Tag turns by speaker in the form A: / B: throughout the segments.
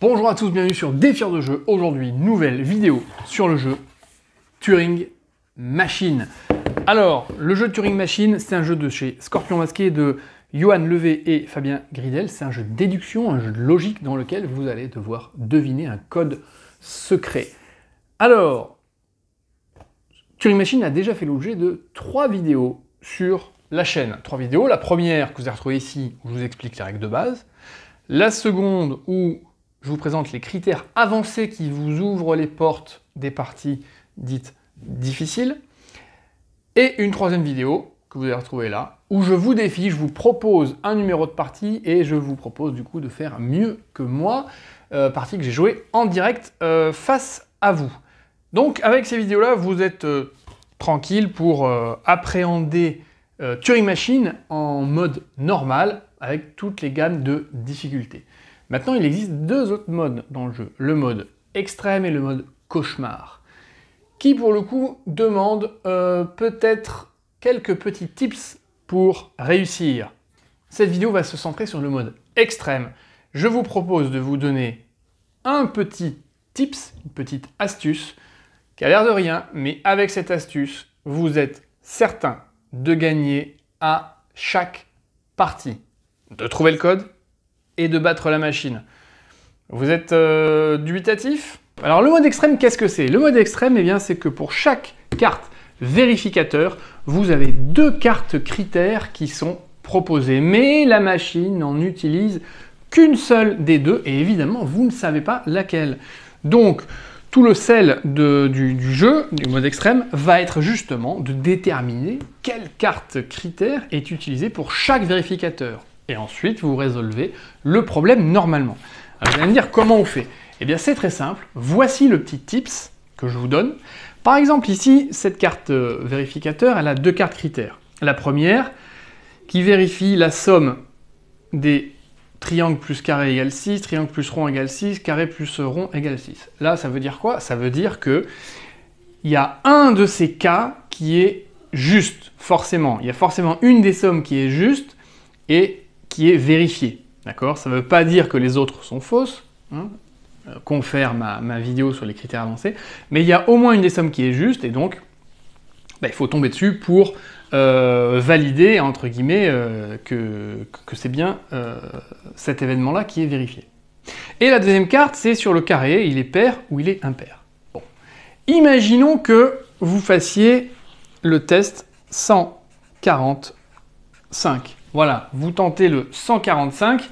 A: Bonjour à tous, bienvenue sur Défier de jeu. Aujourd'hui, nouvelle vidéo sur le jeu Turing Machine. Alors, le jeu Turing Machine, c'est un jeu de chez Scorpion Masqué de Johan Levé et Fabien Gridel. C'est un jeu de déduction, un jeu de logique dans lequel vous allez devoir deviner un code secret. Alors, Turing Machine a déjà fait l'objet de 3 vidéos sur la chaîne. 3 vidéos. La première que vous avez retrouvée ici, où je vous explique les règles de base. La seconde, où je vous présente les critères avancés qui vous ouvrent les portes des parties dites difficiles. Et une troisième vidéo, que vous allez retrouver là, où je vous défie, je vous propose un numéro de partie et je vous propose du coup de faire mieux que moi, partie que j'ai jouée en direct face à vous. Donc avec ces vidéos-là, vous êtes tranquille pour appréhender Turing Machine en mode normal, avec toutes les gammes de difficulté. Maintenant, il existe 2 autres modes dans le jeu, le mode extrême et le mode cauchemar, qui pour le coup demandent peut-être quelques petits tips pour réussir. Cette vidéo va se centrer sur le mode extrême. Je vous propose de vous donner un petit tips, une petite astuce, qui a l'air de rien, mais avec cette astuce, vous êtes certain de gagner à chaque partie, de trouver le code et de battre la machine. Vous êtes dubitatif? Alors le mode extrême, qu'est-ce que c'est? Le mode extrême, eh bien, c'est que pour chaque carte vérificateur, vous avez 2 cartes critères qui sont proposées. Mais la machine n'en utilise qu'une seule des 2, et évidemment, vous ne savez pas laquelle. Donc, tout le sel du jeu, du mode extrême, va être justement de déterminer quelle carte critère est utilisée pour chaque vérificateur. Et ensuite, vous résolvez le problème normalement. Alors, vous allez me dire comment on fait? Eh bien, c'est très simple. Voici le petit tips que je vous donne. Par exemple, ici, cette carte vérificateur, elle a 2 cartes critères. La première, qui vérifie la somme des triangle plus carré égale 6, triangle plus rond égale 6, carré plus rond égale 6. Là, ça veut dire quoi? Ça veut dire que il y a un de ces cas qui est juste, forcément. Il y a forcément une des sommes qui est juste et qui est vérifiée. D'accord? Ça ne veut pas dire que les autres sont fausses, hein, confère ma vidéo sur les critères avancés, mais il y a au moins une des sommes qui est juste, et donc il faut tomber dessus pour valider, entre guillemets, que c'est bien cet événement-là qui est vérifié. Et la deuxième carte, c'est sur le carré, il est pair ou il est impair. Bon. Imaginons que vous fassiez le test 145. Voilà, vous tentez le 145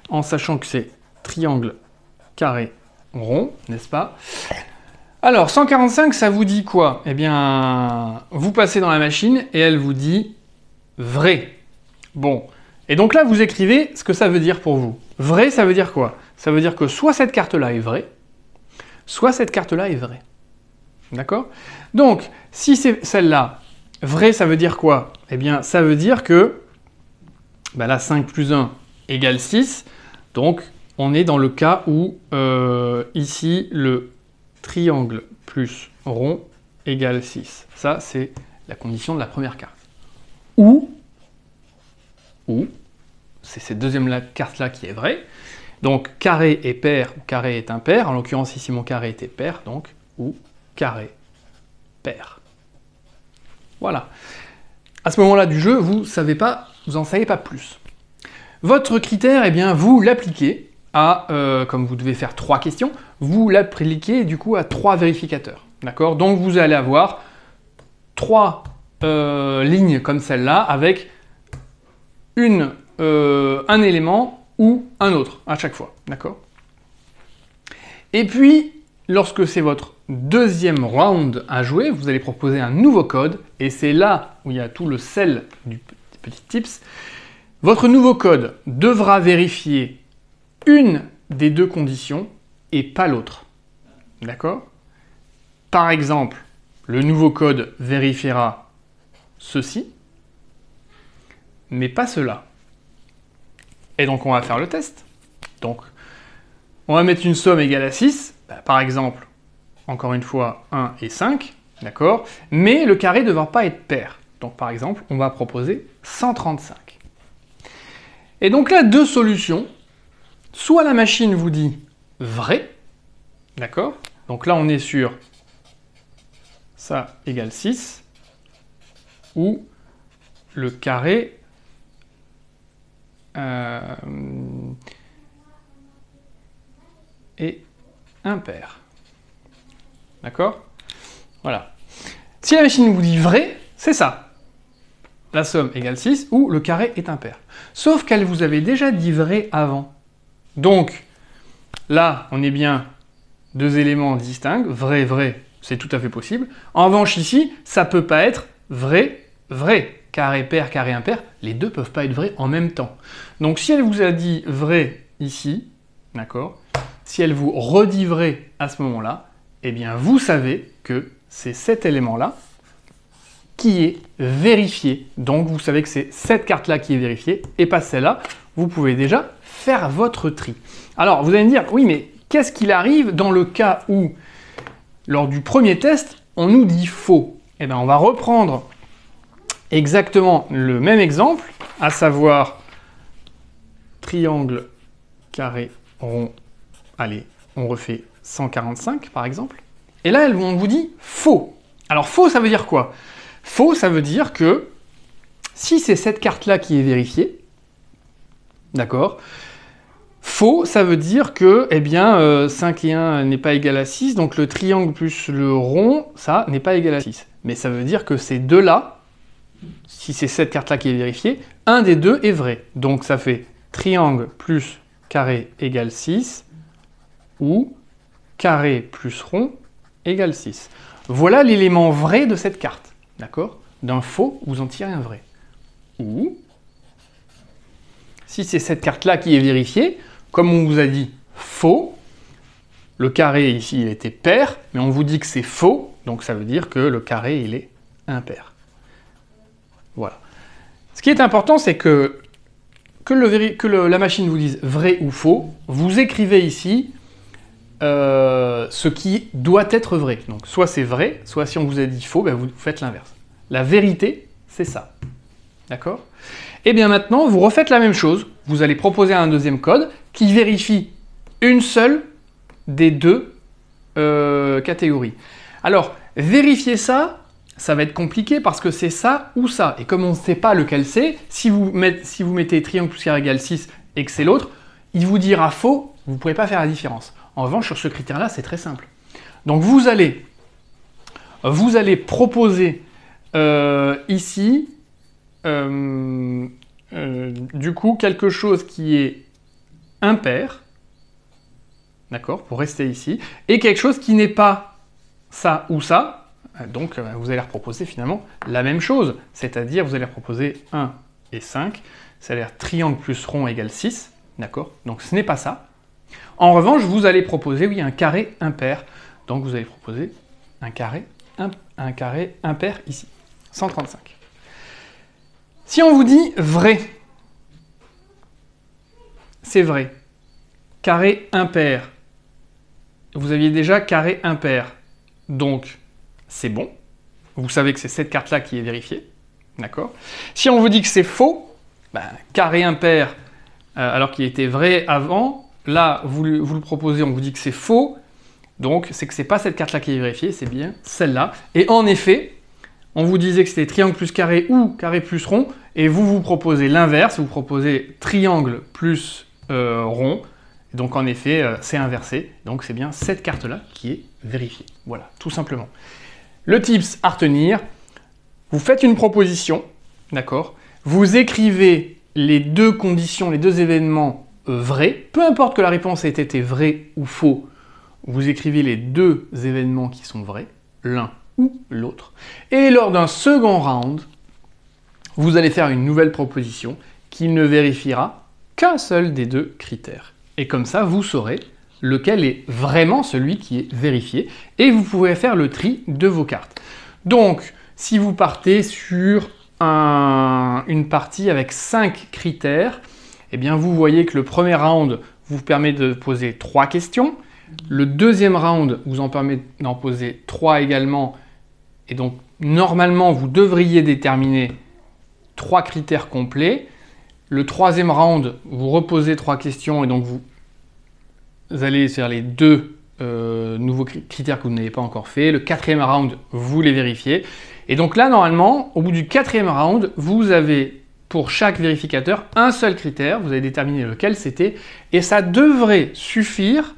A: en sachant que c'est triangle, carré, rond, n'est-ce pas? Alors, 145, ça vous dit quoi? Eh bien, vous passez dans la machine et elle vous dit vrai. Bon, et donc là, vous écrivez ce que ça veut dire pour vous. Vrai, ça veut dire quoi? Ça veut dire que soit cette carte-là est vraie, soit cette carte-là est vraie. D'accord? Donc, si c'est celle-là, vrai, ça veut dire quoi? Eh bien, ça veut dire que là, 5 plus 1 égale 6. Donc, on est dans le cas où, ici, le triangle plus rond égale 6. Ça, c'est la condition de la première carte. Ou c'est cette deuxième carte-là qui est vraie. Donc, carré est pair ou carré est impair. En l'occurrence, ici, mon carré était pair, donc, ou carré pair. Voilà. À ce moment-là du jeu, vous n'en savez pas plus. Votre critère, eh bien, vous l'appliquez à, comme vous devez faire 3 questions, vous l'appliquez du coup à 3 vérificateurs. D'accord? Donc vous allez avoir 3 lignes comme celle-là avec un élément ou un autre à chaque fois. D'accord? Et puis, lorsque c'est votre deuxième round à jouer, vous allez proposer un nouveau code, et c'est là où il y a tout le sel du petit tips. Votre nouveau code devra vérifier une des 2 conditions et pas l'autre. D'accord? Par exemple, le nouveau code vérifiera ceci, mais pas cela. Et donc on va faire le test. Donc, on va mettre une somme égale à 6, par exemple, encore une fois, 1 et 5, d'accord? Mais le carré ne devra pas être pair. Donc par exemple, on va proposer 135. Et donc là, 2 solutions. Soit la machine vous dit vrai. D'accord? Donc là, on est sur ça égale 6, ou le carré est impair. D'accord? Voilà. Si la machine vous dit vrai, c'est ça. La somme égale 6 ou le carré est impair. Sauf qu'elle vous avait déjà dit vrai avant. Donc, là, on est bien deux éléments distincts. Vrai, vrai, c'est tout à fait possible. En revanche, ici, ça ne peut pas être vrai, vrai. Carré pair, carré impair, les deux ne peuvent pas être vrais en même temps. Donc, si elle vous a dit vrai ici, d'accord, si elle vous redit vrai à ce moment-là, eh bien, vous savez que c'est cet élément-là qui est vérifié. Donc, vous savez que c'est cette carte-là qui est vérifiée et pas celle-là. Vous pouvez déjà faire votre tri. Alors, vous allez me dire, oui, mais qu'est-ce qu'il arrive dans le cas où, lors du premier test, on nous dit faux? Eh bien, on va reprendre exactement le même exemple, à savoir triangle, carré, rond. Allez, on refait 145 par exemple. Et là, on vous dit faux. Alors faux, ça veut dire quoi? Faux, ça veut dire que si c'est cette carte-là qui est vérifiée, d'accord? Faux, ça veut dire que, eh bien, 5 et 1 n'est pas égal à 6, donc le triangle plus le rond, ça n'est pas égal à 6. Mais ça veut dire que ces deux-là, si c'est cette carte-là qui est vérifiée, un des deux est vrai. Donc ça fait triangle plus carré égale 6, ou carré plus rond égale 6. Voilà l'élément vrai de cette carte. D'accord? D'un faux, vous en tirez un vrai. Ou, si c'est cette carte-là qui est vérifiée, comme on vous a dit faux, le carré ici il était pair, mais on vous dit que c'est faux, donc ça veut dire que le carré il est impair. Voilà. Ce qui est important, c'est que la machine vous dise vrai ou faux, vous écrivez ici ce qui doit être vrai. Donc soit c'est vrai, soit si on vous a dit faux, ben vous faites l'inverse. La vérité, c'est ça. D'accord? Et bien maintenant, vous refaites la même chose. Vous allez proposer un deuxième code qui vérifie une seule des deux catégories. Alors, vérifier ça, ça va être compliqué parce que c'est ça ou ça. Et comme on ne sait pas lequel c'est, si vous mettez triangle plus carré égale 6 et que c'est l'autre, il vous dira faux, vous ne pourrez pas faire la différence. En revanche, sur ce critère-là, c'est très simple. Donc vous allez proposer ici, du coup, quelque chose qui est impair, d'accord, pour rester ici, et quelque chose qui n'est pas ça ou ça. Donc vous allez proposer finalement la même chose, c'est-à-dire vous allez proposer 1 et 5, c'est-à-dire triangle plus rond égale 6, d'accord, donc ce n'est pas ça. En revanche, vous allez proposer, oui, un carré impair. Donc vous allez proposer un carré impair ici, 135. Si on vous dit vrai, c'est vrai. Carré impair, vous aviez déjà carré impair. Donc, c'est bon. Vous savez que c'est cette carte-là qui est vérifiée. D'accord? Si on vous dit que c'est faux, ben, carré impair, alors qu'il était vrai avant, là, vous le proposez, on vous dit que c'est faux, donc c'est que ce n'est pas cette carte-là qui est vérifiée, c'est bien celle-là. Et en effet, on vous disait que c'était triangle plus carré ou carré plus rond, et vous proposez l'inverse, vous proposez triangle plus rond, donc en effet, c'est inversé, donc c'est bien cette carte-là qui est vérifiée. Voilà, tout simplement. Le tips à retenir, vous faites une proposition, d'accord? Vous écrivez les deux conditions, les deux événements vrais, peu importe que la réponse ait été vraie ou faux, vous écrivez les deux événements qui sont vrais, l'un ou l'autre, et lors d'un second round, vous allez faire une nouvelle proposition qui ne vérifiera qu'un seul des deux critères. Et comme ça, vous saurez lequel est vraiment celui qui est vérifié, et vous pourrez faire le tri de vos cartes. Donc, si vous partez sur une partie avec 5 critères, eh bien vous voyez que le premier round vous permet de poser 3 questions, le deuxième round vous en permet d'en poser 3 également, et donc normalement vous devriez déterminer 3 critères complets. Le troisième round, vous reposez 3 questions et donc vous allez faire les deux nouveaux critères que vous n'avez pas encore fait. Le quatrième round, vous les vérifiez. Et donc là, normalement, au bout du quatrième round, vous avez pour chaque vérificateur un seul critère. Vous avez déterminé lequel c'était. Et ça devrait suffire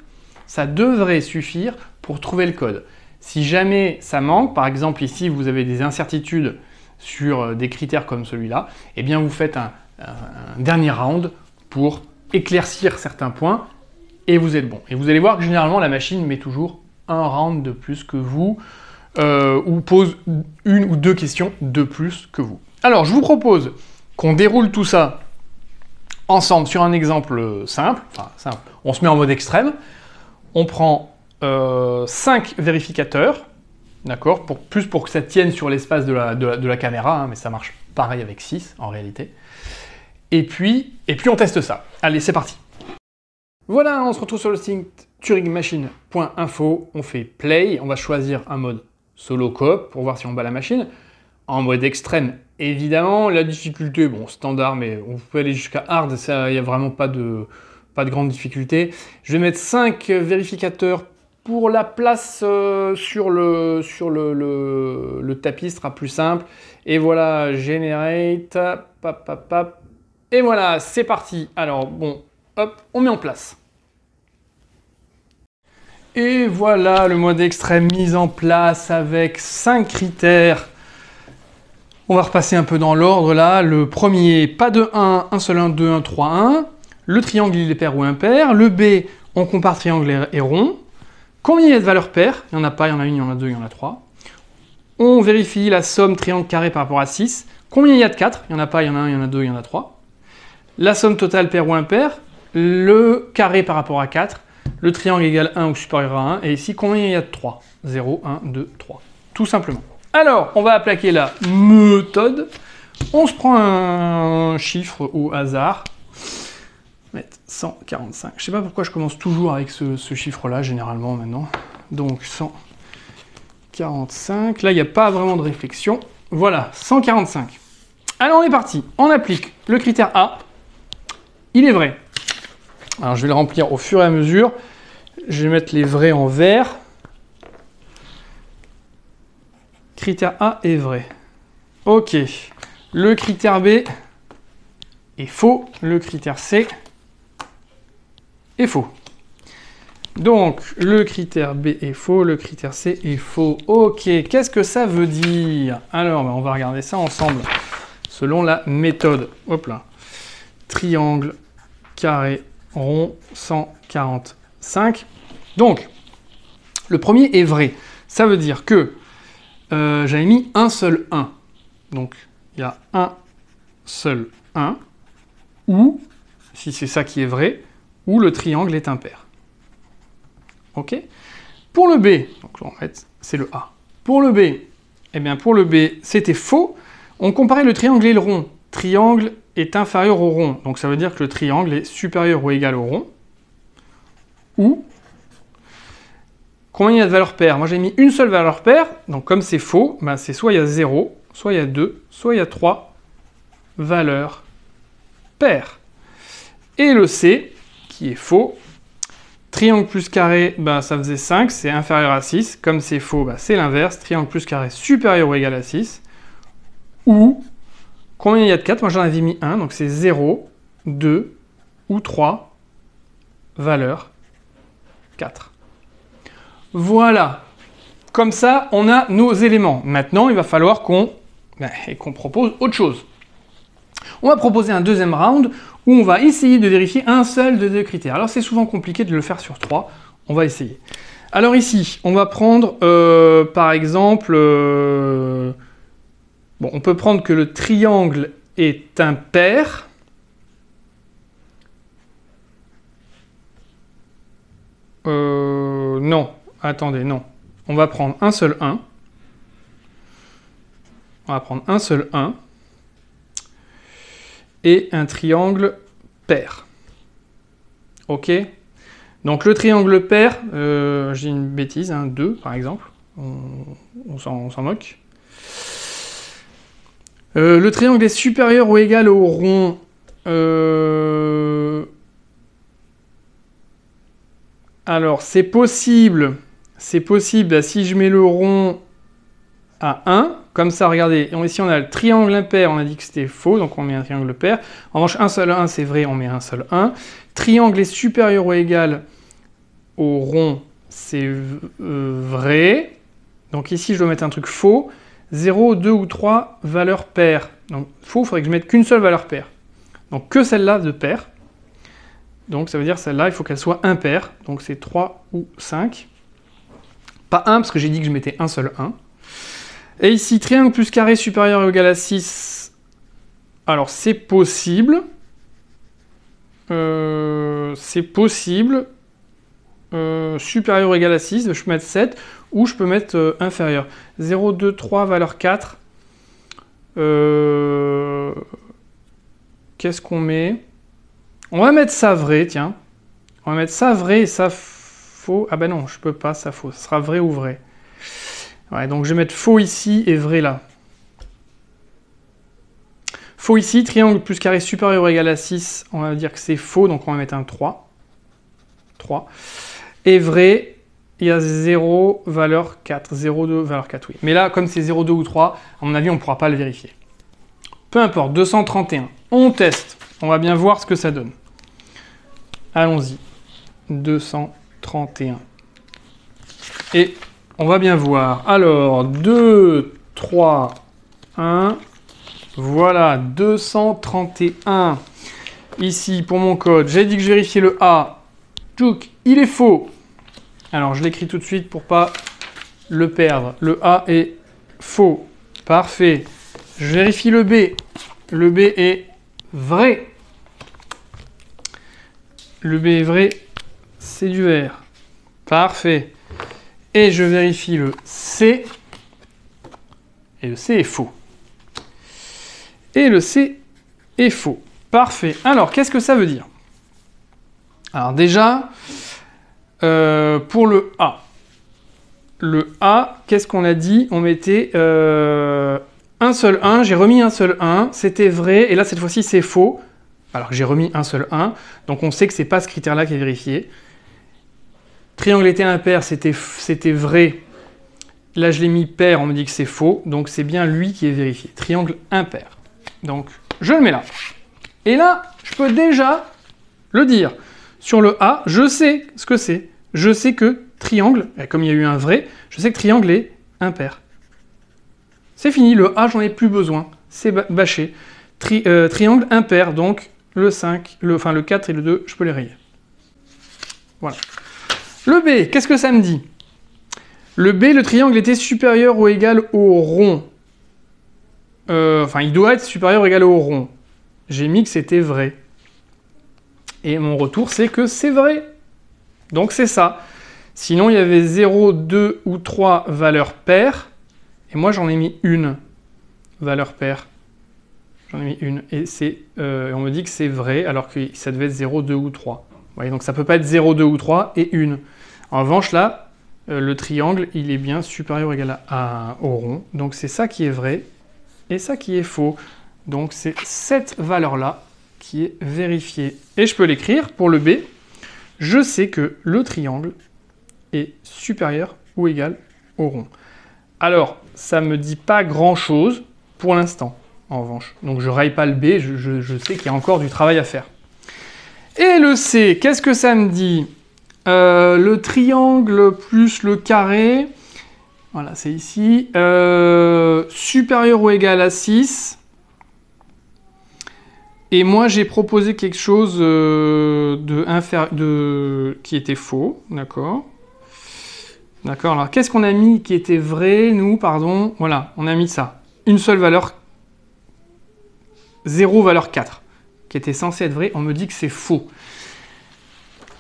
A: pour trouver le code. Si jamais ça manque, par exemple ici, vous avez des incertitudes sur des critères comme celui-là, eh bien vous faites un dernier round pour éclaircir certains points et vous êtes bon. Et vous allez voir que généralement la machine met toujours un round de plus que vous ou pose une ou deux questions de plus que vous. Alors je vous propose qu'on déroule tout ça ensemble sur un exemple simple. Enfin, simple. On se met en mode extrême. On prend 5 vérificateurs, d'accord, plus pour que ça tienne sur l'espace de la caméra, hein, mais ça marche pareil avec 6 en réalité. Et puis on teste ça. Allez, c'est parti. Voilà, on se retrouve sur le site turingmachine.info. On fait play, on va choisir un mode solo coop pour voir si on bat la machine. En mode extrême, évidemment, la difficulté, bon, standard, mais on peut aller jusqu'à hard, il n'y a vraiment pas de grande difficulté. Je vais mettre 5 vérificateurs pour la place sur le tapis, ce sera plus simple. Et voilà, generate, et voilà, c'est parti. Alors bon, hop, on met en place. Et voilà le mode extrême mis en place avec 5 critères. On va repasser un peu dans l'ordre là. Le premier, pas de 1, un seul 1, 2, 1, 3, 1. Le triangle, il est pair ou impair. Le B, on compare triangle et rond. Combien il y a de valeurs paires? Il n'y en a pas, il y en a une, il y en a deux, il y en a trois. On vérifie la somme triangle carré par rapport à 6. Combien il y a de 4? Il n'y en a pas, il y en a un, il y en a deux, il y en a trois. La somme totale pair ou impair. Le carré par rapport à 4. Le triangle égale 1 ou supérieur à 1. Et ici, combien il y a de 3? 0, 1, 2, 3. Tout simplement. Alors, on va appliquer la méthode. On se prend un chiffre au hasard. Mettre 145. Je ne sais pas pourquoi je commence toujours avec ce chiffre-là, généralement, maintenant. Donc, 145. Là, il n'y a pas vraiment de réflexion. Voilà, 145. Alors, on est parti. On applique le critère A. Il est vrai. Alors, je vais le remplir au fur et à mesure. Je vais mettre les vrais en vert. Critère A est vrai. Ok. Le critère B est faux. Le critère C est faux. Donc, le critère B est faux, le critère C est faux. Ok, qu'est-ce que ça veut dire? Alors, on va regarder ça ensemble, selon la méthode. Hop là. Triangle, carré, rond, 145. Donc, le premier est vrai. Ça veut dire que j'avais mis un seul 1. Donc, il y a un seul 1, ou, si c'est ça qui est vrai, ou le triangle est impair. Ok? Pour le B, donc en fait, c'est le A. Pour le B, eh bien pour le B, c'était faux. On comparait le triangle et le rond. Triangle est inférieur au rond. Donc ça veut dire que le triangle est supérieur ou égal au rond. Ou, combien il y a de valeurs paires? Moi j'ai mis une seule valeur paire. Donc comme c'est faux, ben, c'est soit il y a 0, soit il y a 2, soit il y a 3 valeurs paires. Et le C, qui est faux, triangle plus carré, bah, ça faisait 5, c'est inférieur à 6. Comme c'est faux, bah, c'est l'inverse. Triangle plus carré supérieur ou égal à 6. Ou, combien il y a de 4? Moi j'en avais mis 1, donc c'est 0, 2 ou 3 valeurs 4. Voilà. Comme ça, on a nos éléments. Maintenant, il va falloir qu'on propose autre chose. On va proposer un deuxième round où on va essayer de vérifier un seul de deux critères. Alors c'est souvent compliqué de le faire sur 3, on va essayer. Alors ici, on va prendre par exemple, bon, on peut prendre que le triangle est impair. Non, attendez, non. On va prendre un seul 1. On va prendre un seul 1. Et un triangle pair. Ok? Donc le triangle pair, j'ai une bêtise, 2 par exemple, on s'en moque. Le triangle est supérieur ou égal au rond. Alors, c'est possible, bah, si je mets le rond à 1, comme ça, regardez, ici on a le triangle impair, on a dit que c'était faux, donc on met un triangle pair. En revanche, un seul 1, c'est vrai, on met un seul 1. Triangle est supérieur ou égal au rond, c'est vrai. Donc ici, je dois mettre un truc faux. 0, 2 ou 3 valeurs paires. Donc faux, il faudrait que je mette qu'une seule valeur paire. Donc que celle-là de paire. Donc ça veut dire celle-là, il faut qu'elle soit impaire. Donc c'est 3 ou 5. Pas 1, parce que j'ai dit que je mettais un seul 1. Et ici, triangle plus carré supérieur ou égal à 6. Alors, c'est possible. C'est possible. Supérieur ou égal à 6, je peux mettre 7. Ou je peux mettre inférieur. 0, 2, 3, valeur 4. Qu'est-ce qu'on met? On va mettre ça vrai, tiens. On va mettre ça vrai et ça faux. Ah ben non, je peux pas, ça faux. Ce sera vrai ou vrai. Ouais, donc je vais mettre faux ici et vrai là. Faux ici, triangle plus carré supérieur ou égal à 6, on va dire que c'est faux, donc on va mettre un 3. 3. Et vrai, il y a 0, valeur 4. 0, 2, valeur 4, oui. Mais là, comme c'est 0, 2 ou 3, à mon avis, on ne pourra pas le vérifier. Peu importe, 231. On teste. On va bien voir ce que ça donne. Allons-y. 231. Et on va bien voir. Alors, 2, 3, 1. Voilà, 231. Ici, pour mon code, j'ai dit que je vérifiais le A. Tchouk, il est faux. Alors, je l'écris tout de suite pour pas le perdre. Le A est faux. Parfait. Je vérifie le B. Le B est vrai. Le B est vrai. C'est du vert. Parfait. Et je vérifie le C. Et le C est faux. Et le C est faux. Parfait. Alors, qu'est-ce que ça veut dire? Alors déjà, pour le A. Le A, qu'est-ce qu'on a dit? On mettait un seul 1. J'ai remis un seul 1. C'était vrai. Et là, cette fois-ci, c'est faux. Alors que j'ai remis un seul 1. Donc, on sait que ce n'est pas ce critère-là qui est vérifié. Triangle était impair, c'était vrai. Là, je l'ai mis pair, on me dit que c'est faux. Donc, c'est bien lui qui est vérifié. Triangle impair. Donc, je le mets là. Et là, je peux déjà le dire. Sur le A, je sais ce que c'est. Je sais que triangle, comme il y a eu un vrai, je sais que triangle est impair. C'est fini, le A, j'en ai plus besoin. C'est bâché. Triangle impair, donc le 5, le 4 et le 2, je peux les rayer. Voilà. Le B, qu'est-ce que ça me dit? Le B, le triangle était supérieur ou égal au rond. Il doit être supérieur ou égal au rond. J'ai mis que c'était vrai. Et mon retour, c'est que c'est vrai. Donc c'est ça. Sinon, il y avait 0, 2 ou 3 valeurs paires. Et moi, j'en ai mis une valeur paire. J'en ai mis une. Et on me dit que c'est vrai, alors que ça devait être 0, 2 ou 3. Vous voyez, donc ça ne peut pas être 0, 2 ou 3 et une. En revanche, là, le triangle, il est bien supérieur ou égal au rond. Donc c'est ça qui est vrai et ça qui est faux. Donc c'est cette valeur-là qui est vérifiée. Et je peux l'écrire pour le B. Je sais que le triangle est supérieur ou égal au rond. Alors, ça ne me dit pas grand-chose pour l'instant, en revanche. Donc je raye pas le B, je sais qu'il y a encore du travail à faire. Et le C, qu'est-ce que ça me dit? Le triangle plus le carré, voilà, c'est ici, supérieur ou égal à 6. Et moi, j'ai proposé quelque chose qui était faux, d'accord? D'accord, alors qu'est-ce qu'on a mis qui était vrai, nous, pardon? Voilà, on a mis ça. Une seule valeur, 0 valeur 4, qui était censé être vrai, on me dit que c'est faux.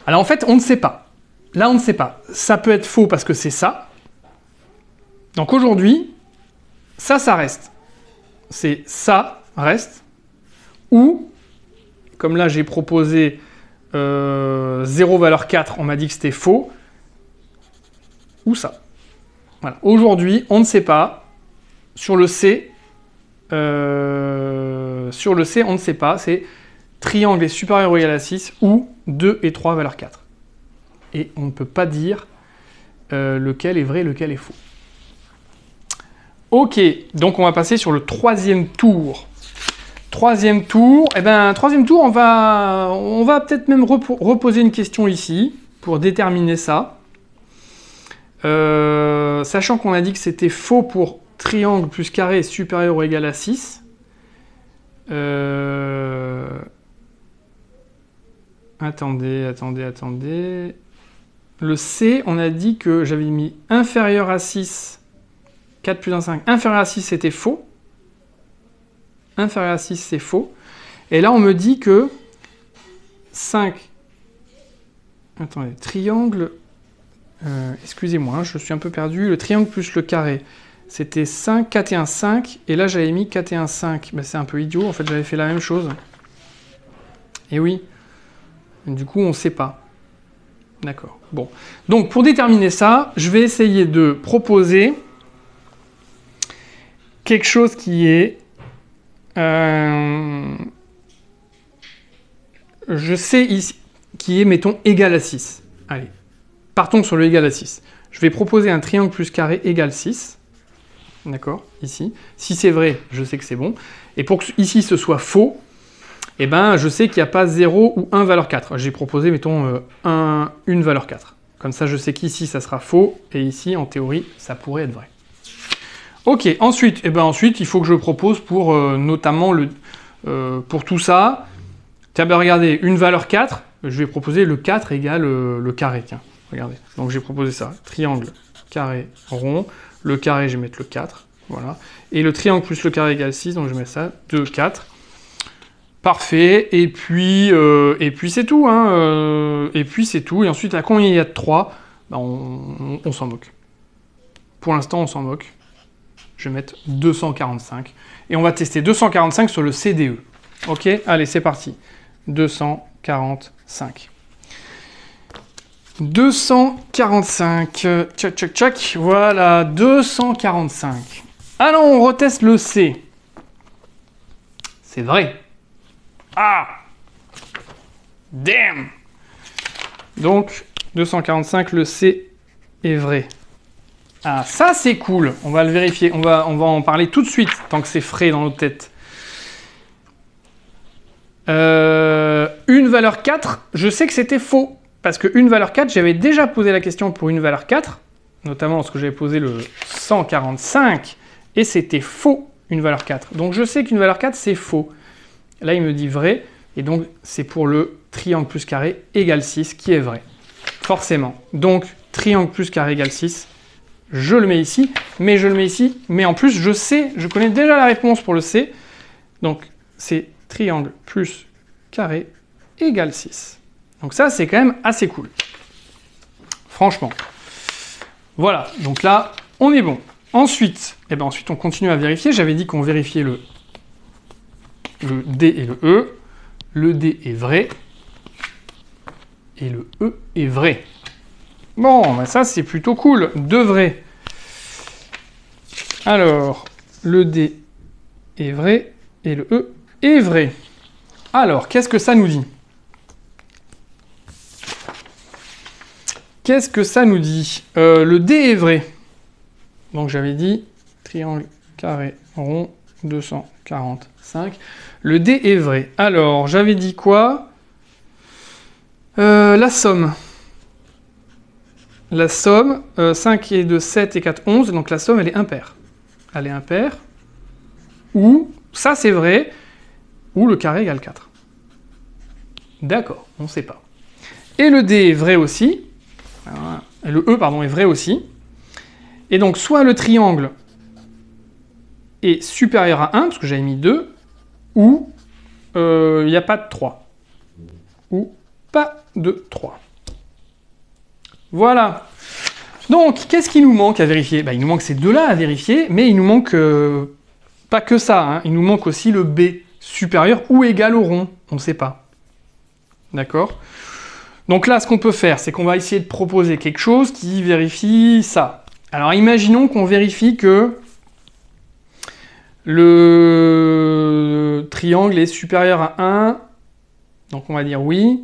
A: Alors en fait, on ne sait pas. Là, on ne sait pas. Ça peut être faux parce que c'est ça. Donc aujourd'hui, ça reste. C'est ça reste. Ou, comme là j'ai proposé 0 valeur 4, on m'a dit que c'était faux. Ou ça. Voilà. Aujourd'hui, on ne sait pas. Sur le C, on ne sait pas. C'est triangle est supérieur ou égal à 6 ou 2 et 3 valeur 4. et on ne peut pas dire lequel est vrai, lequel est faux. Ok, donc on va passer sur le troisième tour. Troisième tour, on va peut-être même reposer une question ici pour déterminer ça. Sachant qu'on a dit que c'était faux pour triangle plus carré supérieur ou égal à 6. Attendez. Le C, on a dit que j'avais mis inférieur à 6. 4 plus 1, 5. Inférieur à 6, c'était faux. Inférieur à 6, c'est faux. Et là, on me dit que 5... Attendez, triangle... excusez-moi, je suis un peu perdu. Le triangle plus le carré, c'était 5, 4 et 1, 5. Et là, j'avais mis 4 et 1, 5. Ben, c'est un peu idiot. En fait, j'avais fait la même chose. Et oui. Du coup, on ne sait pas. D'accord. Bon. Donc, pour déterminer ça, je vais essayer de proposer quelque chose qui est... je sais ici, qui est, mettons, égal à 6. Allez, partons sur le égal à 6. Je vais proposer un triangle plus carré égal 6. D'accord, ici. Si c'est vrai, je sais que c'est bon. Et pour que ici ce soit faux, eh ben, je sais qu'il n'y a pas 0 ou 1 valeur 4. J'ai proposé, mettons, une valeur 4. Comme ça, je sais qu'ici, ça sera faux, et ici, en théorie, ça pourrait être vrai. Ok, ensuite, il faut que je propose pour notamment pour tout ça. Tiens, ben regardez, une valeur 4, je vais proposer le 4 égale le carré. Tiens, regardez. Donc j'ai proposé ça. Triangle, carré, rond. Le carré, je vais mettre le 4. Voilà. Et le triangle plus le carré égale 6, donc je mets ça. 2, 4. Parfait. Et puis c'est tout. Hein. Et puis c'est tout. Et ensuite, là, quand il y a de 3, ben, on s'en moque. Pour l'instant, on s'en moque. Je vais mettre 245. Et on va tester 245 sur le CDE. Ok, allez, c'est parti. 245. 245. Tchac. Voilà, 245. Alors, on reteste le C. C'est vrai. Ah! Damn! Donc, 245, le C est vrai. Ah, ça c'est cool, on va le vérifier, on va en parler tout de suite, tant que c'est frais dans notre tête. Une valeur 4, je sais que c'était faux, parce que une valeur 4, j'avais déjà posé la question pour une valeur 4, notamment lorsque j'avais posé le 145, et c'était faux, une valeur 4. Donc je sais qu'une valeur 4, c'est faux. Là, il me dit vrai, et donc c'est pour le triangle plus carré égale 6, qui est vrai. Forcément. Donc, triangle plus carré égale 6, je le mets ici, mais en plus, je connais déjà la réponse pour le C. Donc, c'est triangle plus carré égale 6. Donc ça, c'est quand même assez cool. Franchement. Voilà, donc là, on est bon. Ensuite, ensuite on continue à vérifier. J'avais dit qu'on vérifiait le D et le E. Le D est vrai. Et le E est vrai. Bon, ben ça c'est plutôt cool. 2 vrais. Alors, le D est vrai et le E est vrai. Alors, qu'est-ce que ça nous dit? Qu'est-ce que ça nous dit? Le D est vrai. Donc j'avais dit triangle, carré, rond, 245. Le D est vrai. Alors, j'avais dit quoi? La somme. La somme, 5 et 2, 7 et 4, 11. Donc la somme, elle est impaire. Elle est impaire. Ou, ça c'est vrai, ou le carré égale 4. D'accord, on ne sait pas. Et le D est vrai aussi. Et le E, pardon, est vrai aussi. Et donc, soit le triangle est supérieur à 1, parce que j'avais mis 2, ou il n'y a pas de 3. Ou pas de 3. Voilà. Donc, qu'est-ce qui nous manque à vérifier? Il nous manque ces deux-là à vérifier, mais il nous manque pas que ça. Hein. Il nous manque aussi le B, supérieur ou égal au rond. On ne sait pas. D'accord? Donc là, ce qu'on peut faire, c'est qu'on va essayer de proposer quelque chose qui vérifie ça. Alors, imaginons qu'on vérifie que le triangle est supérieur à 1. Donc, on va dire oui.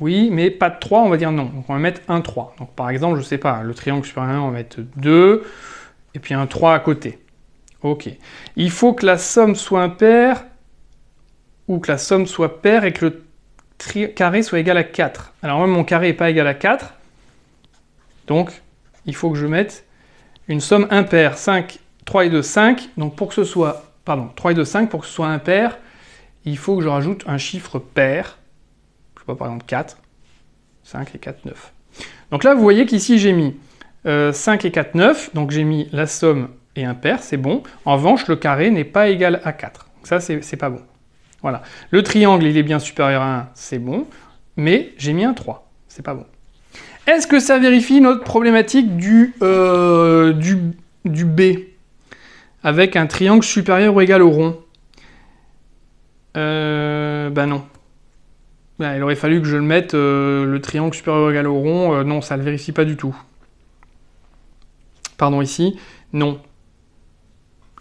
A: Oui, mais pas de 3, on va dire non. Donc on va mettre un 3. Donc par exemple, je sais pas, le triangle supérieur à 1, on va mettre 2, et puis un 3 à côté. Ok. Il faut que la somme soit impaire, ou que la somme soit paire, et que le carré soit égal à 4. Alors moi, mon carré n'est pas égal à 4, donc il faut que je mette une somme impaire. 5, 3 et 2, 5. Donc pour que ce soit, pardon, 3 et 2, 5, pour que ce soit impair, il faut que je rajoute un chiffre pair. Je sais pas, par exemple 4. 5 et 4, 9. Donc là, vous voyez qu'ici, j'ai mis 5 et 4, 9. Donc j'ai mis la somme et impair, c'est bon. En revanche, le carré n'est pas égal à 4. Ça, c'est pas bon. Voilà. Le triangle, il est bien supérieur à 1, c'est bon. Mais j'ai mis un 3. C'est pas bon. Est-ce que ça vérifie notre problématique du B avec un triangle supérieur ou égal au rond? Ben non. Ben, il aurait fallu que je le mette le triangle supérieur ou égal au rond. Non, ça ne le vérifie pas du tout. Pardon, ici. Non.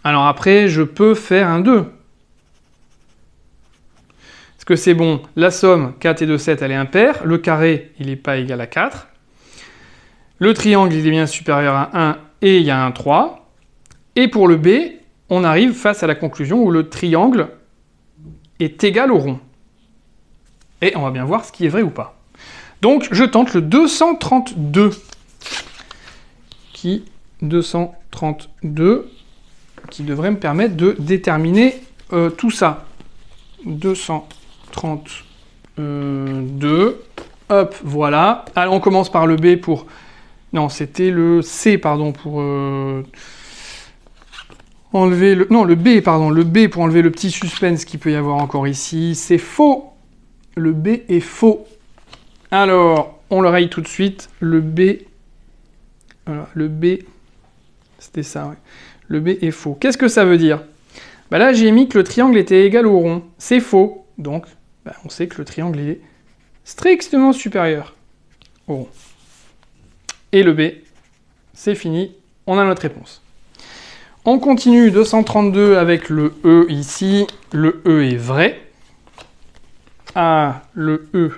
A: Alors après, je peux faire un 2. Est-ce que c'est bon? La somme 4 et 2, 7, elle est impaire. Le carré, il n'est pas égal à 4. Le triangle, il est bien supérieur à 1 et il y a un 3. Et pour le B, on arrive face à la conclusion où le triangle est égal au rond. Et on va bien voir ce qui est vrai ou pas. Donc, je tente le 232. 232, qui devrait me permettre de déterminer tout ça. 232. Hop, voilà. Alors, on commence par le B pour... Non, c'était le C, pardon, pour enlever le... Non, le B, pardon, le B pour enlever le petit suspense qu'il peut y avoir encore ici. C'est faux. Le B est faux. Alors, on le raye tout de suite. Le B... Voilà, le B... C'était ça, ouais. Le B est faux. Qu'est-ce que ça veut dire? Bah là, j'ai mis que le triangle était égal au rond. C'est faux. Donc, bah, on sait que le triangle est strictement supérieur au rond. Et le B, c'est fini. On a notre réponse. On continue 232 avec le E ici. Le E est vrai. Ah, le E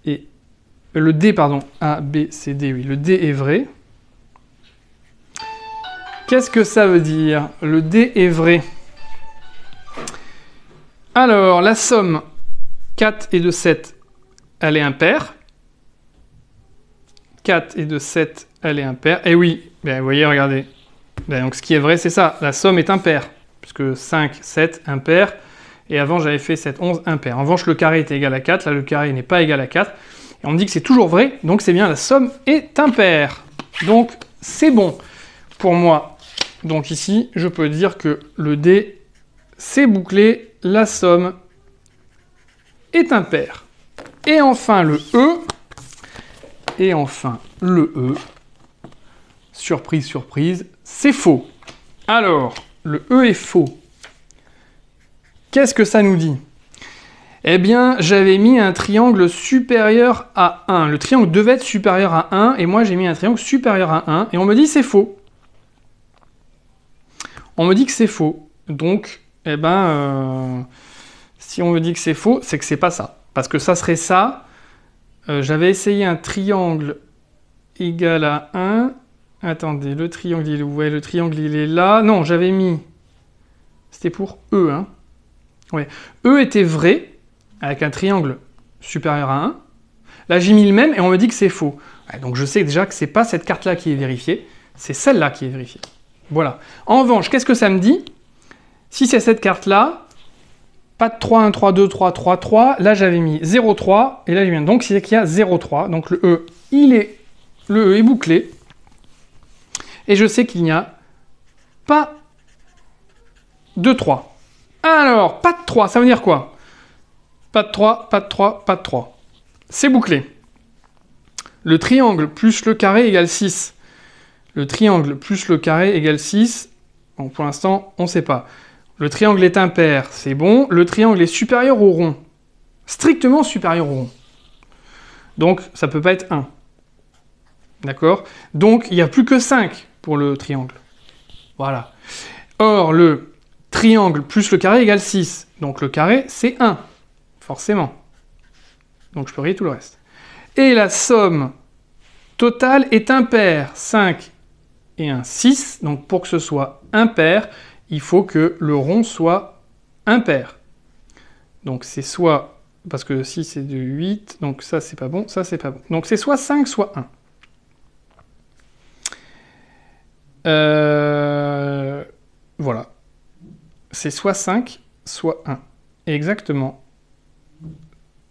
A: est... Le D, pardon. A, B, C, D, oui. Le D est vrai. Qu'est-ce que ça veut dire? Le D est vrai. Alors, la somme 4 et 2, 7, elle est impaire. 4 et 2, 7, elle est impaire. Et oui, ben, vous voyez, regardez. Ben, donc ce qui est vrai, c'est ça. La somme est impaire. Puisque 5, 7, impair. Et avant, j'avais fait 7, 11, impair. En revanche, le carré était égal à 4. Là, le carré n'est pas égal à 4. Et on me dit que c'est toujours vrai. Donc c'est bien, la somme est impaire. Donc c'est bon pour moi. Donc ici, je peux dire que le D, c'est bouclé. La somme est impaire. Et enfin, le E. Et enfin, le E. Surprise, surprise, c'est faux. Alors, le E est faux. Qu'est-ce que ça nous dit? Eh bien, j'avais mis un triangle supérieur à 1. Le triangle devait être supérieur à 1, et moi j'ai mis un triangle supérieur à 1, et on me dit c'est faux. On me dit que c'est faux. Donc, eh ben, si on me dit que c'est faux, c'est que c'est pas ça. Parce que ça serait ça. J'avais essayé un triangle égal à 1. Attendez, le triangle, il est où? Ouais, le triangle, il est là. Non, j'avais mis... C'était pour E, hein. Ouais. E était vrai, avec un triangle supérieur à 1. Là, j'ai mis le même, et on me dit que c'est faux. Ouais, donc je sais déjà que c'est pas cette carte-là qui est vérifiée, c'est celle-là qui est vérifiée. Voilà. En revanche, qu'est-ce que ça me dit? Si c'est cette carte-là, pas de 3, 1, 3, 2, 3, 3, 3. Là, j'avais mis 0, 3. Et là, j'ai mis... Donc, c'est qu'il y a 0, 3. Donc, le E, le E est bouclé. Et je sais qu'il n'y a pas de 3. Alors, pas de 3, ça veut dire quoi? Pas de 3, pas de 3, pas de 3. C'est bouclé. Le triangle plus le carré égale 6. Le triangle plus le carré égale 6. Bon, pour l'instant, on ne sait pas. Le triangle est impair, c'est bon. Le triangle est supérieur au rond. Strictement supérieur au rond. Donc, ça ne peut pas être 1. D'accord? Donc, il n'y a plus que 5 pour le triangle. Voilà. Or, le triangle plus le carré égale 6. Donc, le carré, c'est 1. Forcément. Donc je peux rayer tout le reste. Et la somme totale est impaire. 5 et un 6. Donc pour que ce soit impair, il faut que le rond soit impair. Donc c'est soit... Parce que 6 c'est de 8, donc ça c'est pas bon, ça c'est pas bon. Donc c'est soit 5, soit 1. Voilà. C'est soit 5, soit 1. Exactement.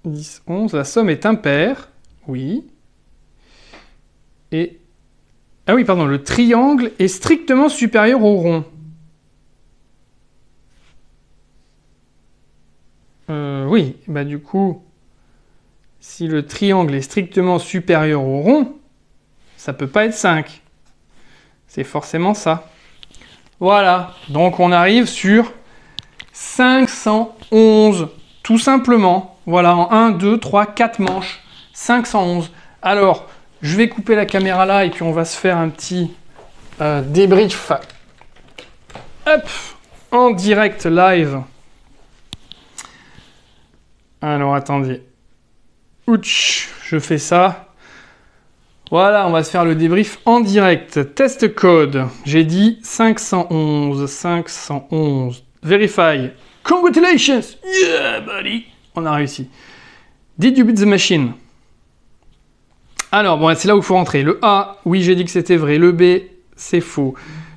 A: 10, 11. La somme est impaire. Oui. Et... Ah oui, pardon. Le triangle est strictement supérieur au rond. Oui. Bah du coup, si le triangle est strictement supérieur au rond, ça peut pas être 5. C'est forcément ça. Voilà. Donc on arrive sur 511. Tout simplement. Voilà, en 1, 2, 3, 4 manches. 511. Alors, je vais couper la caméra là et puis on va se faire un petit débrief. Hop, en direct live. Alors, attendez. Ouch, je fais ça. Voilà, on va se faire le débrief en direct. Test code. J'ai dit 511. 511. Verify. Congratulations! Yeah, buddy! On a réussi. Did you beat the machine? Alors, bon, c'est là où il faut rentrer. Le A, oui, j'ai dit que c'était vrai. Le B, c'est faux.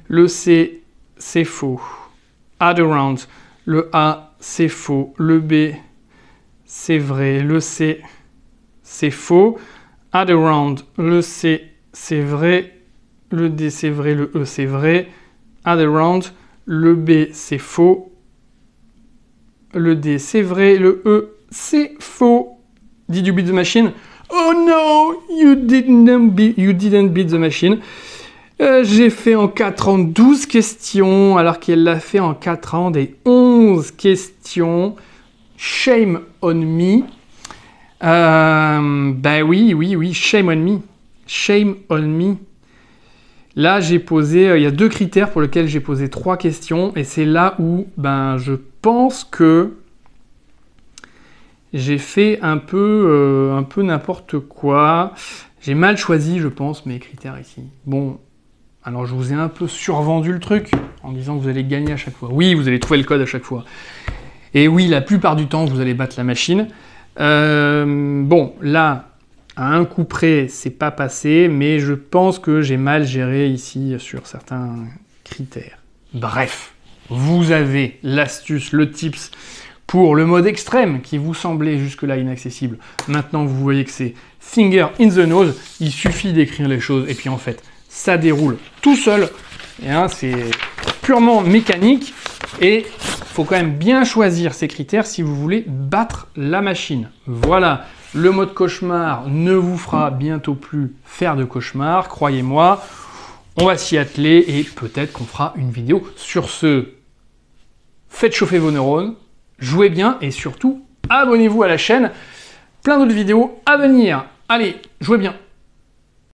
A: Le C, c'est faux. Add around. Le A, c'est faux. Le B, c'est vrai. Le C, c'est faux. Add around. Le C, c'est vrai. Le D, c'est vrai. Le E, c'est vrai. Add around. Le B, c'est faux. Le D, c'est vrai. Le E, c'est faux. Did you beat the machine? Oh no, you didn't beat the machine. J'ai fait en 4 ans 12 questions, alors qu'elle l'a fait en 4 ans des 11 questions. Shame on me. Ben oui, shame on me. Shame on me. Là, j'ai posé, il y a 2 critères pour lesquels j'ai posé 3 questions, et c'est là où, ben, je pense que j'ai fait un peu n'importe quoi. J'ai mal choisi, je pense, mes critères ici. Bon, alors je vous ai un peu survendu le truc, en disant que vous allez gagner à chaque fois. Oui, vous allez trouver le code à chaque fois. Et oui, la plupart du temps, vous allez battre la machine. Bon, là... À un coup près, c'est pas passé, mais je pense que j'ai mal géré ici sur certains critères. Bref, vous avez l'astuce, le tips pour le mode extrême qui vous semblait jusque-là inaccessible. Maintenant, vous voyez que c'est finger in the nose. Il suffit d'écrire les choses et puis en fait, ça déroule tout seul. Et hein, c'est purement mécanique et il faut quand même bien choisir ces critères si vous voulez battre la machine. Voilà. Le mode cauchemar ne vous fera bientôt plus faire de cauchemar, croyez-moi. On va s'y atteler et peut-être qu'on fera une vidéo sur ce. Faites chauffer vos neurones, jouez bien et surtout, abonnez-vous à la chaîne. Plein d'autres vidéos à venir. Allez, jouez bien.